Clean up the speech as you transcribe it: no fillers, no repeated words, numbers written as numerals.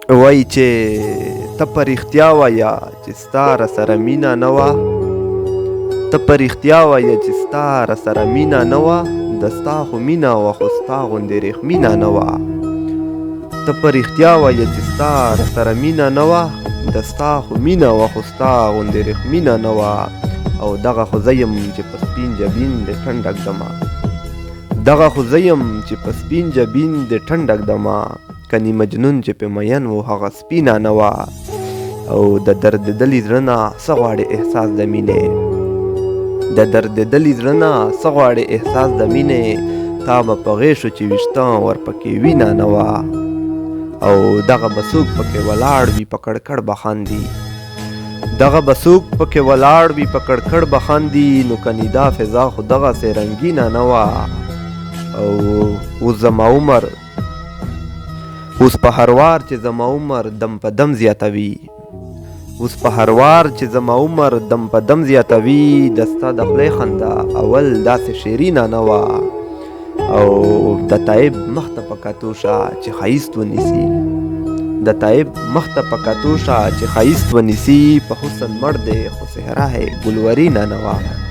وای چې ته په رښتیا وایه چې ستا راسره مینه نه وه، ته په رښتیا وایه چې ستا راسره مینه نه وه، د ستا خو مینه وه خو ستا غوندې رښمینه نه وه. ته په رښتیا وایه چې ستا راسره مینه نه وه، د ستا خو مینه وه خو ستا غوندې رښمینه نه وه. او دغه خو زه یم چې په سپین جبین د ټنډ ږدمه، دغه خو زه یم چې په سپین جبین د ټنډ ږدمه. کني مجنون چې په مین و هغه سپینه نه وه. او د دردېدلي زړه نه څه غواړې احساس د مینې، د دردېدلي زړه نه څه غواړې احساس د مینې. تا به په غیشو چې ویښته ورپکې وینه نه وه. او دغه به څوک پکې ولاړ وي په کړکړ به خاندي، دغه به څوک پکې ولاړ وي په کړکړ به خاندي. نو کني دا فضا خو دغسې رنګینه نه وه. او اوس زما عمر، اوس په هر وار چې زما عمر دم په دم زیاتوي، اوس په هر وار چې زما عمر دم په دم زیاتوي. د ستا د خولې خندا اول داسې شیرینه نه وه. او د تایب مخ ته په کتو شه چې ښایست ونیسي، د تایب مخ ته په کتو شه چې ښایست ونیسي. په حسن مړ دی خو صحرا یې ګلورینه نه وه.